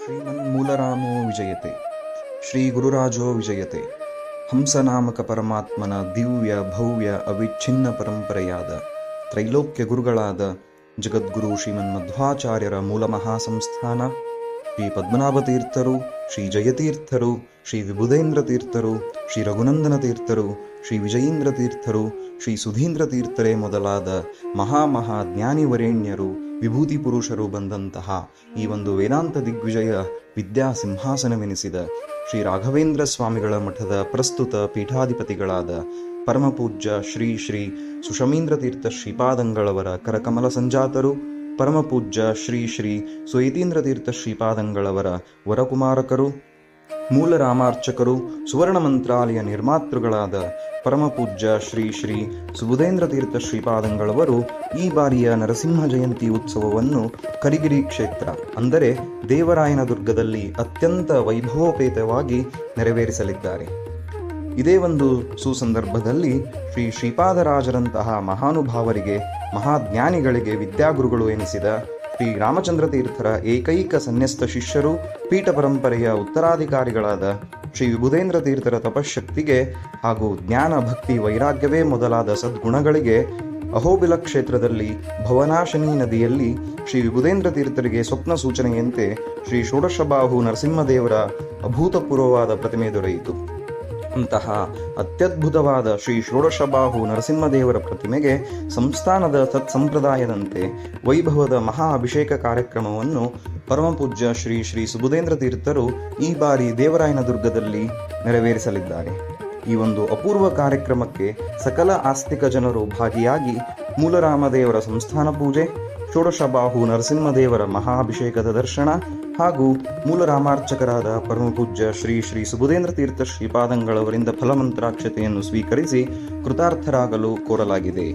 ಶ್ರೀಮನ್ಮೂಲರಾಮೋ ವಿಜಯತೆ ಶ್ರೀ ಗುರುರಾಜೋ ವಿಜಯತೆ ಹಂಸನಾಮಕ ಪರಮಾತ್ಮನ ದಿವ್ಯ ಭವ್ಯ ಅವಿಚ್ಛಿನ್ನ ಪರಂಪರೆಯಾದ ತ್ರೈಲೋಕ್ಯ ಗುರುಗಳಾದ ಜಗದ್ಗುರು ಶ್ರೀಮನ್ಮಧ್ವಾಚಾರ್ಯರ ಮೂಲ ಮಹಾಸಂಸ್ಥಾನ ಶ್ರೀ ಪದ್ಮನಾಭ ತೀರ್ಥರು, ಶ್ರೀ ಜಯತೀರ್ಥರು, ಶ್ರೀ ವಿಬುಧೇಂದ್ರ ತೀರ್ಥರು, ಶ್ರೀ ರಘುನಂದನ ತೀರ್ಥರು, ಶ್ರೀ ವಿಜಯೀಂದ್ರ ತೀರ್ಥರು, ಶ್ರೀ ಸುಧೀಂದ್ರ ತೀರ್ಥರೇ ಮೊದಲಾದ ಜ್ಞಾನಿವರೇಣ್ಯರು, ವಿಭೂತಿ ಪುರುಷರು ಬಂದಂತಹ ಈ ಒಂದು ವೇದಾಂತ ದಿಗ್ವಿಜಯ ವಿದ್ಯಾ ಸಿಂಹಾಸನವೆನಿಸಿದ ಶ್ರೀ ರಾಘವೇಂದ್ರ ಸ್ವಾಮಿಗಳ ಮಠದ ಪ್ರಸ್ತುತ ಪೀಠಾಧಿಪತಿಗಳಾದ ಪರಮಪೂಜ್ಯ ಶ್ರೀ ಶ್ರೀ ಸುಷಮೀಂದ್ರ ತೀರ್ಥ ಶ್ರೀಪಾದಂಗಳವರ ಕರಕಮಲ ಸಂಜಾತರು, ಪರಮಪೂಜ್ಯ ಶ್ರೀ ಶ್ರೀ ಸುಯತೀಂದ್ರ ತೀರ್ಥ ಶ್ರೀಪಾದಂಗಳವರ ವರಕುಮಾರಕರು, ಮೂಲ ರಾಮಾರ್ಚಕರು, ಸುವರ್ಣ ಮಂತ್ರಾಲಯ ನಿರ್ಮಾತೃಗಳಾದ ಪರಮಪೂಜ್ಯ ಶ್ರೀ ಶ್ರೀ ಸುಬುಧೇಂದ್ರ ತೀರ್ಥ ಶ್ರೀಪಾದಂಗಳವರು ಈ ಬಾರಿಯ ನರಸಿಂಹ ಜಯಂತಿ ಉತ್ಸವವನ್ನು ಕರಿಗಿರಿ ಕ್ಷೇತ್ರ ಅಂದರೆ ದೇವರಾಯನದುರ್ಗದಲ್ಲಿ ಅತ್ಯಂತ ವೈಭವೋಪೇತವಾಗಿ ನೆರವೇರಿಸಲಿದ್ದಾರೆ. ಇದೇ ಒಂದು ಸುಸಂದರ್ಭದಲ್ಲಿ ಶ್ರೀ ಶ್ರೀಪಾದರಾಜರಂತಹ ಮಹಾನುಭಾವರಿಗೆ, ಮಹಾಜ್ಞಾನಿಗಳಿಗೆ ವಿದ್ಯಾಗುರುಗಳು ಎನಿಸಿದ ಶ್ರೀ ರಾಮಚಂದ್ರ ತೀರ್ಥರ ಏಕೈಕ ಸನ್ಯಸ್ತ ಶಿಷ್ಯರು, ಪೀಠ ಪರಂಪರೆಯ ಉತ್ತರಾಧಿಕಾರಿಗಳಾದ ಶ್ರೀ ವಿಬುಧೇಂದ್ರ ತೀರ್ಥರ ತಪಶಕ್ತಿಗೆ ಹಾಗೂ ಜ್ಞಾನ ಭಕ್ತಿ ವೈರಾಗ್ಯವೇ ಮೊದಲಾದ ಸದ್ಗುಣಗಳಿಗೆ ಅಹೋಬಿಲ ಕ್ಷೇತ್ರದಲ್ಲಿ ಭವನಾಶಿನಿ ನದಿಯಲ್ಲಿ ಶ್ರೀ ವಿಬುಧೇಂದ್ರ ತೀರ್ಥರಿಗೆ ಸ್ವಪ್ನ ಸೂಚನೆಯಂತೆ ಶ್ರೀ ಷೋಡಶಬಾಹು ನರಸಿಂಹದೇವರ ಅಭೂತಪೂರ್ವವಾದ ಪ್ರತಿಮೆ ದೊರೆಯಿತು. ಅಂತಹ ಅತ್ಯದ್ಭುತವಾದ ಶ್ರೀ ಷೋಡಶಬಾಹು ನರಸಿಂಹದೇವರ ಪ್ರತಿಮೆಗೆ ಸಂಸ್ಥಾನದ ತತ್ಸಂಪ್ರದಾಯದಂತೆ ವೈಭವದ ಮಹಾ ಅಭಿಷೇಕ ಕಾರ್ಯಕ್ರಮವನ್ನು ಪರಮಪೂಜ್ಯ ಶ್ರೀ ಶ್ರೀ ಸುಬುಧೇಂದ್ರ ತೀರ್ಥರು ಈ ಬಾರಿ ದೇವರಾಯನದುರ್ಗದಲ್ಲಿ ನೆರವೇರಿಸಲಿದ್ದಾರೆ. ಈ ಒಂದು ಅಪೂರ್ವ ಕಾರ್ಯಕ್ರಮಕ್ಕೆ ಸಕಲ ಆಸ್ತಿಕ ಜನರು ಭಾಗಿಯಾಗಿ ಮೂಲರಾಮದೇವರ ಸಂಸ್ಥಾನ ಪೂಜೆ, ಷೋಡಶಬಾಹು ನರಸಿಂಹದೇವರ ಮಹಾಭಿಷೇಕದ ದರ್ಶನ ಹಾಗೂ ಮೂಲರಾಮಾರ್ಚಕರಾದ ಪರಮಪೂಜ್ಯ ಶ್ರೀ ಶ್ರೀ ಸುಬುಧೇಂದ್ರ ತೀರ್ಥ ಶ್ರೀಪಾದಂಗಳವರಿಂದ ಫಲಮಂತ್ರಾಕ್ಷತೆಯನ್ನು ಸ್ವೀಕರಿಸಿ ಕೃತಾರ್ಥರಾಗಲು ಕೋರಲಾಗಿದೆ.